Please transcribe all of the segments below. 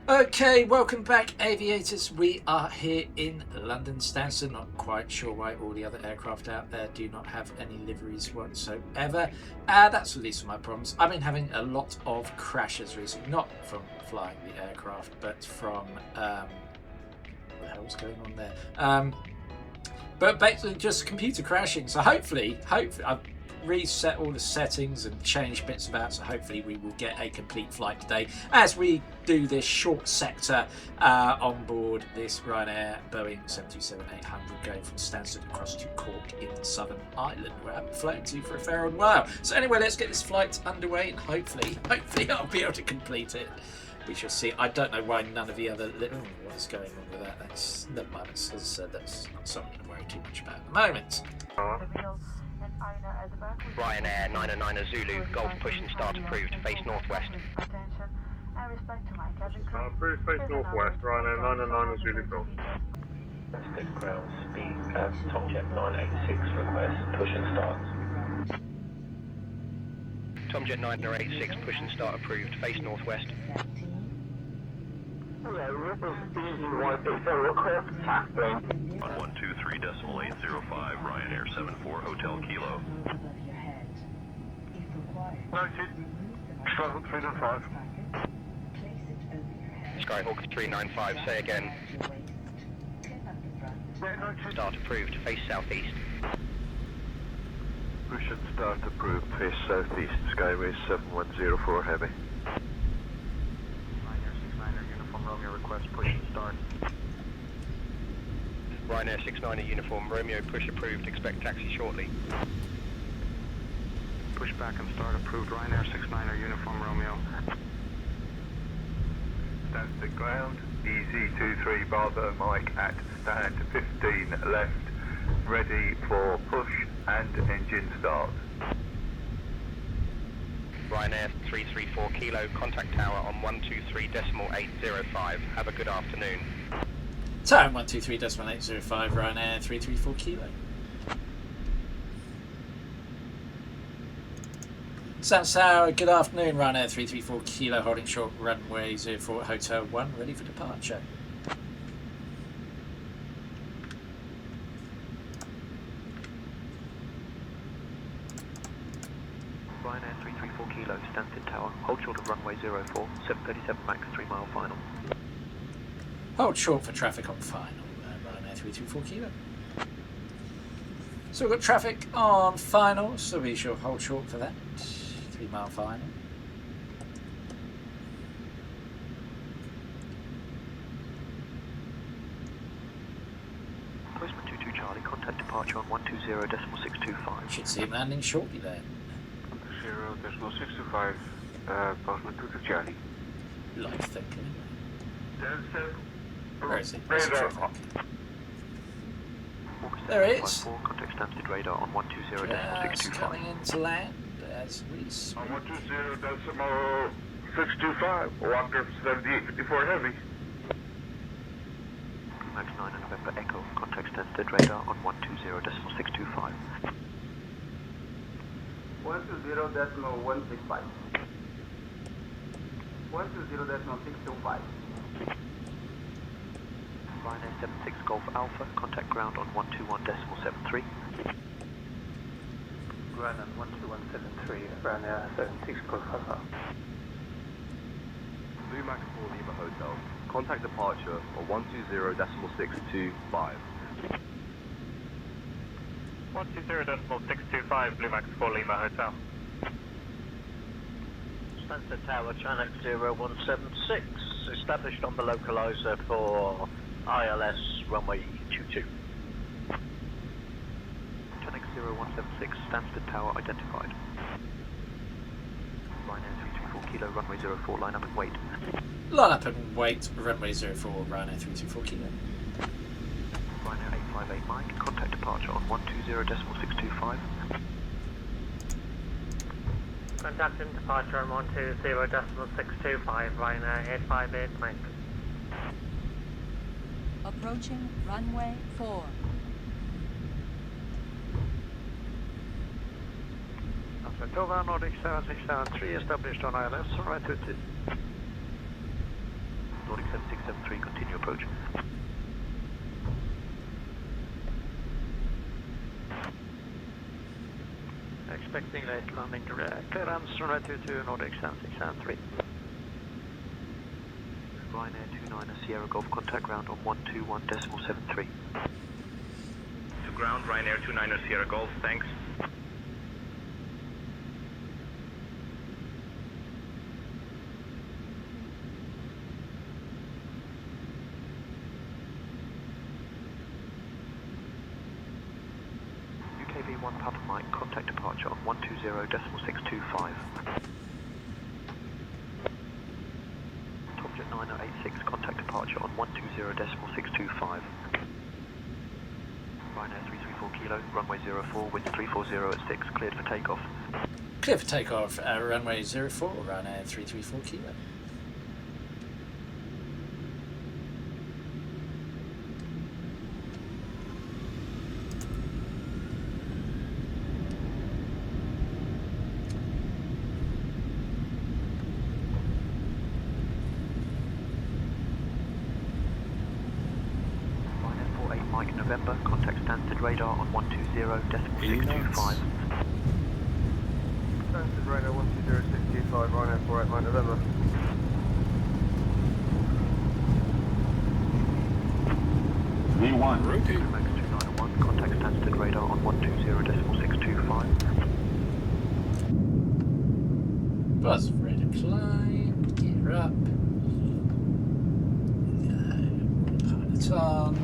Okay, welcome back, aviators. We are here in London Stansted. Not quite sure why all the other aircraft out there do not have any liveries whatsoever. That's the least of my problems. I've been having a lot of crashes recently, not from flying the aircraft, but from what the hell's going on there? But basically just computer crashing. So hopefully I've reset all the settings and changed bits about, so hopefully we will get a complete flight today as we do this short sector on board this Ryanair Boeing 737-800 going from Stansted across to Cork in Southern Ireland, where I haven't flown to for a fair old while. So anyway, let's get this flight underway and hopefully I'll be able to complete it. We shall see. I don't know why none of the other what is going on with that. That's never mind. As I said, that's not something to worry too much about at the moment. Ryanair 909 Zulu, Golf push and start approved, face northwest. Approved, face northwest, Ryanair 909 Zulu, Golf. Stick ground speed as Tomjet 986 request, push and start. Tomjet 986, push and start approved, face northwest. Hello, Ripple speed 160 request, taxiing. On 123.805, Ryanair 74 Hotel Kilo. Noted. Travel 395. Skyhawk 395, say again. Start approved, face southeast. Push and start approved, face southeast, Skyway 7104 Heavy. Ryanair 69er Uniform Romeo request, push and start. Ryanair 69er Uniform Romeo, push approved, expect taxi shortly. Push back and start approved, Ryanair 69er Uniform Romeo. Stansted ground, EZ23 Bravo Mike at stand 15 left, ready for push and engine start. Ryanair 334 Kilo, contact tower on 123.805. Have a good afternoon. Tower 123.805, Ryanair 334 Kilo. Sounds sour. Good afternoon, Ryanair 334 Kilo, holding short runway 04 Hotel 1, ready for departure. Ryanair 334 Kilo, Stansted Tower, hold short of runway 04, 737 max 3 mile final. Hold short for traffic on final, Ryanair 334 Kilo. So we've got traffic on final, so we shall hold short for that. 3 mile final. Postman 22 Charlie, contact departure on 120.625. Should see him landing shortly there. 0.625, Postman 22 Charlie. Life thinking. Stansted. Where is he? Where's the traffic? There it is. Contact Stansted radar on 120.625. Just coming into land as we speak. On 120.625, Walker 7854 Heavy. Max 9 and November Echo, contact Stansted radar on 120.625. 120.165. 120.625. Ryanair 76 Golf Alpha, contact ground on 121.73. Ground on 12173, Ryanair 76 Golf Alpha. BN2 Lima Hotel. Contact departure on 120.625. 120.625, BN2 Lima Hotel. Stansted Tower, Chinook 0176, established on the localizer for ILS runway 22. Chinook 0176, Stansted Tower identified. Ryanair 324 Kilo, runway 04, line up and wait. Line up and wait, runway 04, Ryanair 324 Kilo. Ryanair 858 Mike, contact departure on 120.625. Contacting departure on 120.625, Ryanair 858 Mike. Approaching runway 4. Tovar Nordic 7673, established on ILS, runway 22. Nordic expecting late landing clearance runway 22 Nordic 7673. Ryanair 29 Sierra Golf contact ground on 121.73. To ground, Ryanair 29 Sierra Golf, thanks. UKV1 Papa Mike, contact departure on 120.625. Topjet 9086, contact departure on 120.625. Ryanair 334 Kilo, runway 04, wind 340 at 6, cleared for takeoff. Clear for takeoff, runway 04, Ryanair 334 Kilo. Mike November, contact Stansted radar on 120.625. Stansted radar 120.625, Ryanair 48 Mike November. V1. GAMMAXX 291, contact Stansted radar on 120.625. Buzz ready to climb, gear up. Pilot on.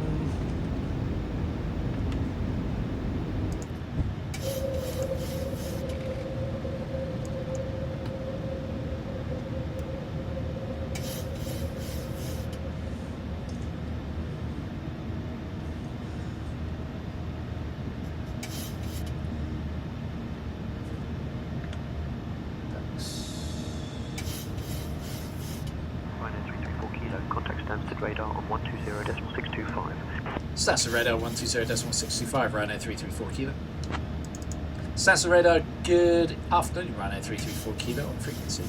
Stansted radar on 120.625. Stansted radar 120.625, Ryanair 334 Kilo. Stansted radar, good afternoon, Ryanair 334 Kilo on frequency.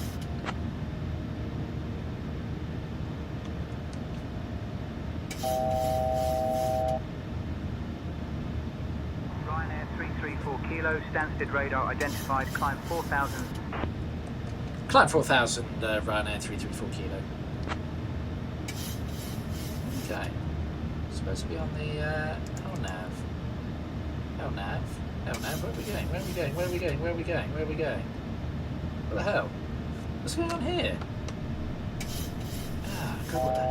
Ryanair 334 Kilo, Stansted radar identified, climb 4000. Climb 4000, Ryanair 334 Kilo. Okay. Supposed to be on the LNAV. LNAV? LNAV? Where are we going? Where are we going? Where are we going? Where are we going? Where are we going? What the hell? What's going on here? Ah, God, what the...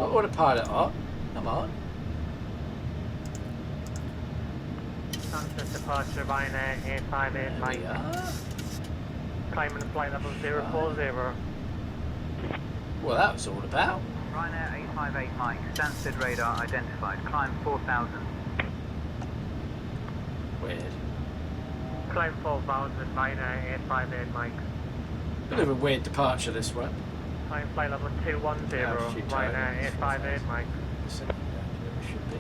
What autopilot on? Come on. Stansted departure, Ryanair 858 Mike. There we are. Climbing to flight level 040. Well, that was all about. Ryanair 858 Mike, Stansted radar identified, climb 4000. Weird. Climb 4000, Ryanair 858 Mike. Bit of a weird departure, this one. Climb flight level 210, Altitude Ryanair target, 858 Mike. Should be.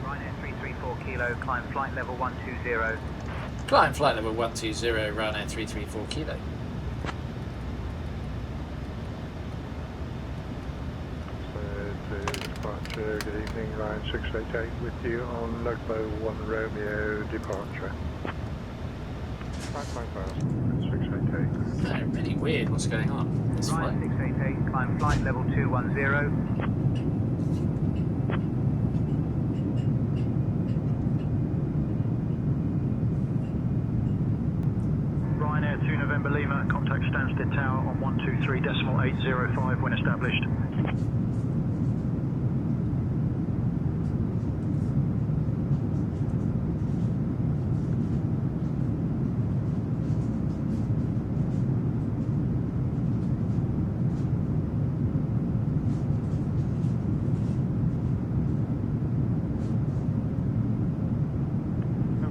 Ryanair 334 Kilo, climb flight level 120. Climb flight level 120, Ryanair 334 Kilo. Departure, good evening, Ryan 688 with you on Lugbo 1 Romeo departure. 688. No, really weird what's going on. This flight. Ryanair 688, climb flight level 210. Ryanair 2 November Lima, contact Stansted Tower on 123.805 when established.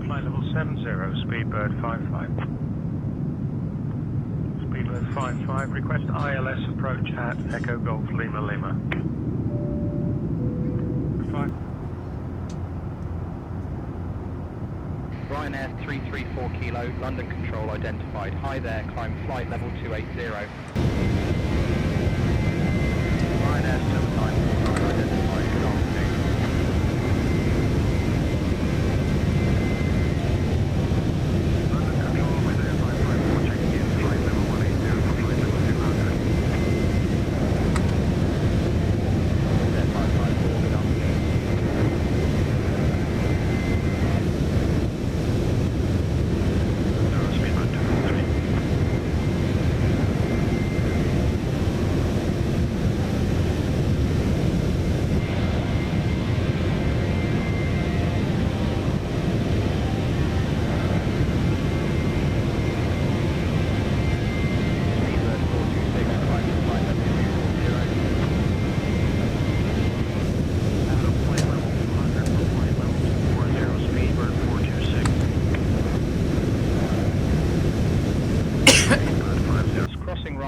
Flight level 70, Speedbird 55. Speedbird 55, request ILS approach at Echo Golf Lima Lima. 5. Ryanair 334 Kilo, London control identified. Hi there, climb flight level 280. Ryanair 794 identified. Good afternoon.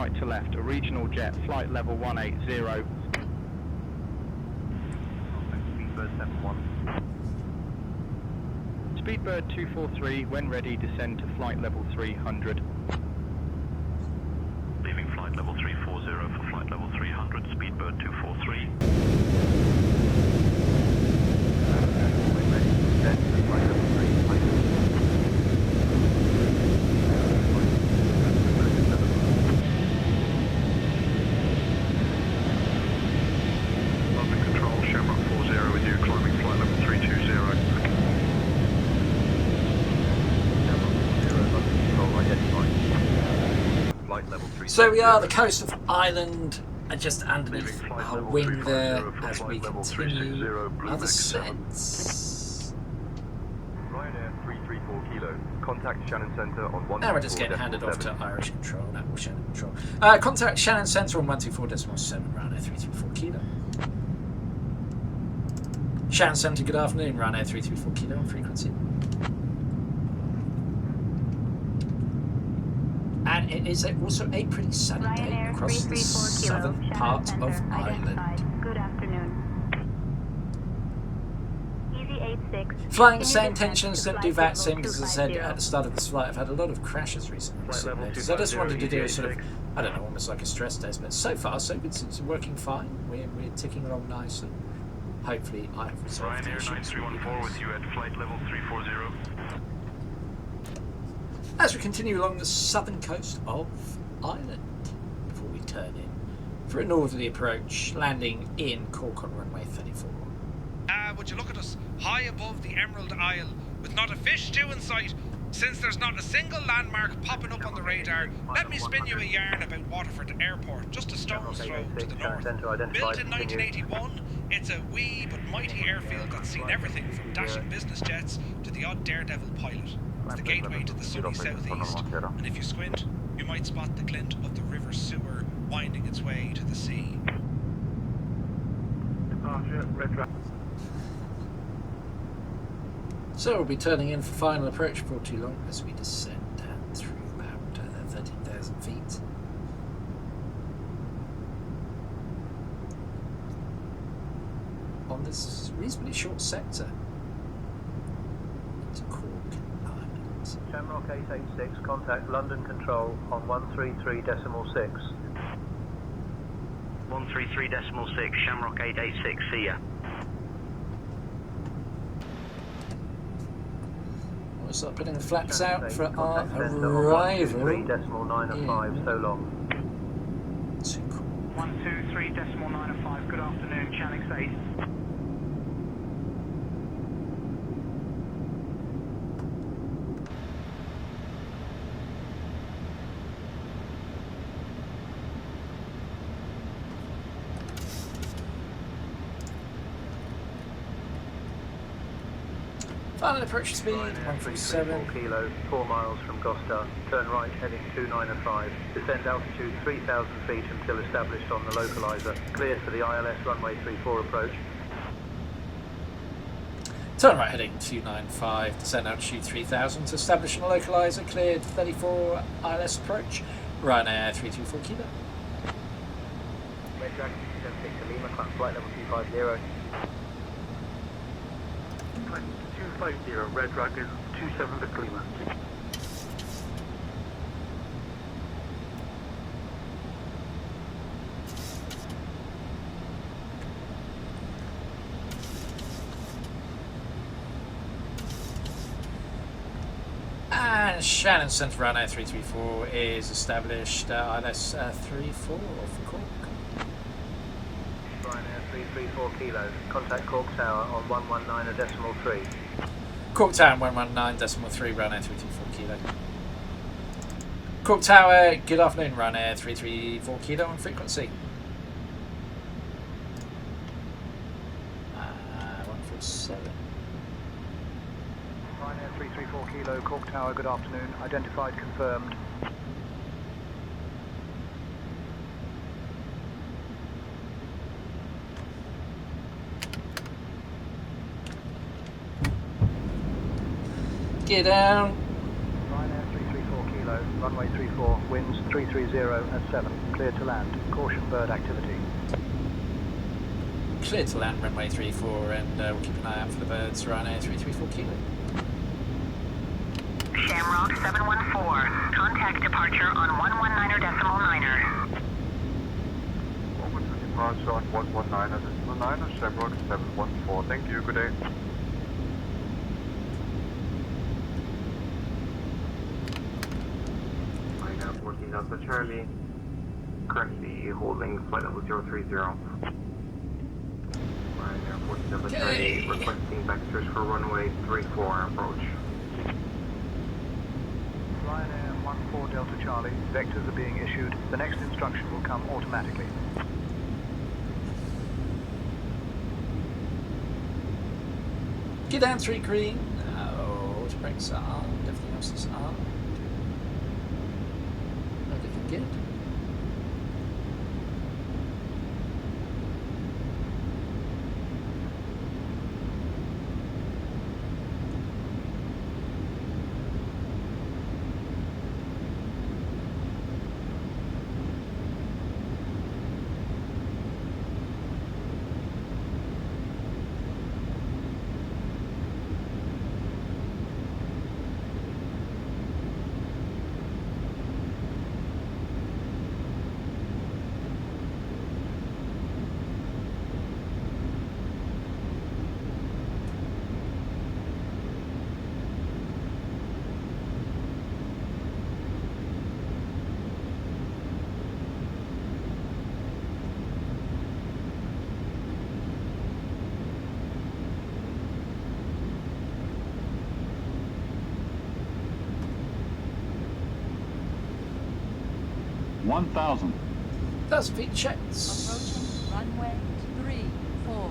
right to left, a regional jet, flight level 180. Speedbird 71. Speedbird 243, when ready, descend to flight level 300. Leaving flight level 340 for flight level 300, Speedbird 243. When ready, descend to flight level 300. London Control, Shamrock 40 with you, climbing flight level 320. So we are the coast of Ireland, just underneath our wing there as we continue our descent. Ryanair 334 kilo. Contact Shannon Centre on 124. Now we're just getting handed off to Irish Control, now we're Shannon Control. Contact Shannon Centre on 124.7, Ryanair 334 kilo. Shannon Centre, good afternoon, Ryanair 334 kilo on frequency. And it is also a pretty sunny day across the southern part of Ireland. Good afternoon. Easy 86. Flying the same intentions, don't do that same because as I said at the start of this flight, I've had a lot of crashes recently. So I just wanted to do a sort of, I don't know, almost like a stress test, but so far so good, it's working fine. We're ticking along nicely. Hopefully I have resolved the issues. Ryanair 9314 with you at flight level 340. As we continue along the southern coast of Ireland, before we turn in for a northerly approach, landing in Cork on runway 34. Would you look at us, high above the Emerald Isle, with not a fish stew in sight, since there's not a single landmark popping up on the radar. Let me spin you a yarn about Waterford Airport, just a stone's throw to the north. Built in 1981, it's a wee but mighty airfield that's seen everything from dashing business jets to the odd daredevil pilot. It's the gateway to the sunny southeast, and if you squint, you might spot the glint of the River Suir winding its way to the sea. So we'll be turning in for final approach before too long as we descend down through about 13,000 feet. On this reasonably short sector into Cork Island. Shamrock 886, contact London Control on 133.6. 133.6, Shamrock 886, see ya. We'll start putting the flaps out for our arrival. 123.905, so long. 123.905, good afternoon, Channix 8. Final approach speed, 147. Kilo, 4 miles from Gostar. Turn right, heading 2905. Descend altitude 3,000 feet until established on the localizer. Cleared for the ILS runway 34 approach. Turn right, heading 295. Descend altitude 3,000 to establish on the localizer. Cleared 34 ILS approach. Ryanair 324 kilo. Red Dragon 276 to Lima, climb flight level 250. 250, Red Dragon 27 to Lima. And Shannon Centre Ryanair 334 is established ILS 34 for Cork. Ryanair 334 kilo, contact Cork Tower on 119.3. Cork Tower 119.3, Ryanair 334 kilo. Cork Tower, good afternoon, Ryanair 334 kilo on frequency. 147. Ryanair 334 kilo, Cork Tower, good afternoon, identified, confirmed. Get down. Ryanair 334 kilo, runway 34, winds 330 at 7, clear to land. Caution bird activity. Clear to land, runway 34, and we'll keep an eye out for the birds. Ryanair 334 Kilo. Shamrock 714, contact departure on 119.9er. Over to departure on 119.9er, Shamrock 714. Thank you, good day. Ryanair 14 Delta Charlie, currently holding flight level 030. Ryanair 14 Delta Charlie, requesting vectors for runway 34 approach. Ryanair 14 Delta Charlie, vectors are being issued. The next instruction will come automatically. Get down 3 green. Oh, the brakes are armed. Everything else is armed. Not looking good. $1,000. 1,000 feet checks. Approaching runway 34.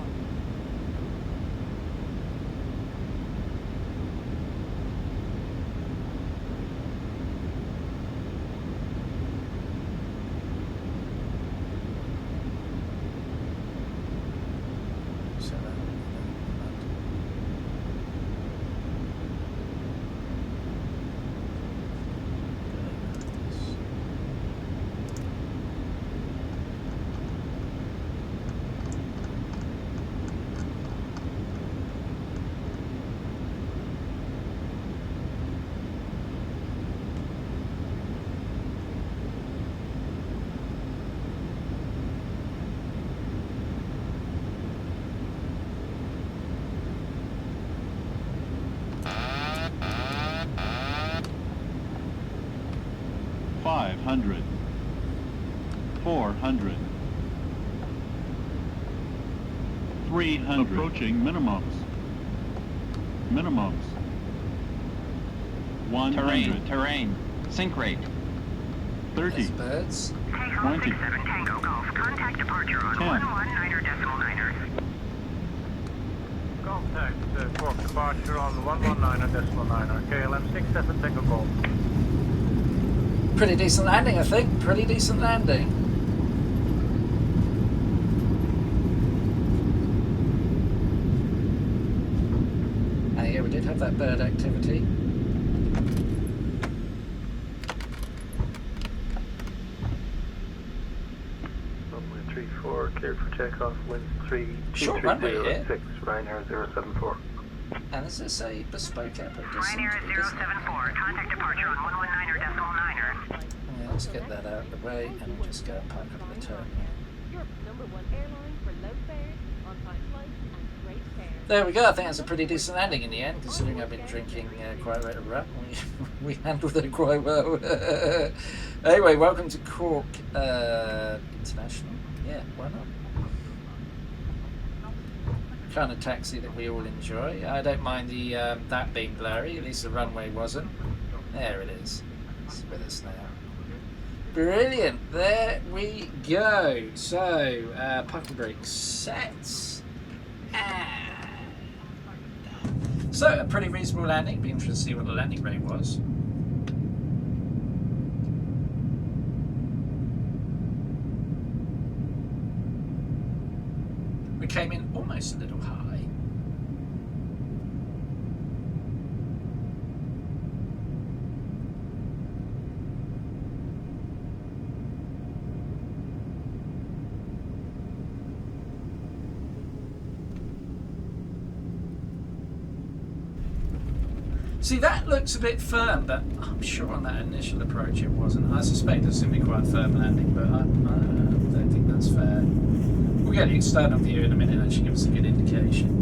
$500. $400. $300. Approaching minimums. Minimums. 100. Terrain. Sink rate. 30. Birds. 20. 7 Tango Golf, contact departure on 119.9er. Contact Cork departure on 119.9er. KLM 67 Tango Golf. Pretty decent landing, I think. Pretty decent landing. And yeah, we did have that bird activity. Runway 34, cleared for takeoff, winds 3, Short runway here. 6, Ryanair 074. And this is a bespoke airport. Ryanair 074, contact departure on 119.9er. Yeah, let's get that out of the way and we'll just go and park up the terminal. Europe's #1 airline for low fares, on-time flights, and great fares. There we go. I think that's a pretty decent landing in the end, considering I've been drinking quite a bit of rum. We handled it quite well. Anyway, welcome to Cork International. Yeah, why not? Kind of taxi that we all enjoy. I don't mind the that being blurry. At least the runway wasn't. There it is. It's with us now. Brilliant. There we go. So parking brake sets. So a pretty reasonable landing. Be interested to see what the landing rate was. We came in almost a little high. See, that looks a bit firm, but I'm sure on that initial approach it wasn't. I suspect it's going to be quite a firm landing, but I don't think that's fair. We'll get the external view in a minute, that should give us a good indication.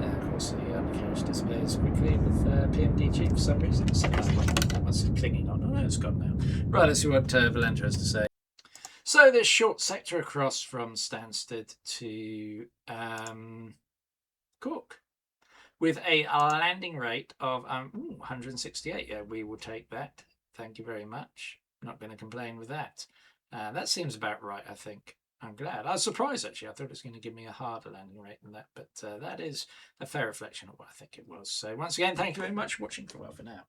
Of course, the undercarriage displays quickly with PMDG for some reason. So that must be clinging on. Oh no, it's gone now. Right, let's see what Valendra has to say. So this short sector across from Stansted to Cork with a landing rate of 168. Yeah, we will take that. Thank you very much. Not going to complain with that. That seems about right, I think. I'm glad. I was surprised, actually. I thought it was going to give me a harder landing rate than that, but that is a fair reflection of what I think it was. So once again, thank you very much for watching. Farewell for now.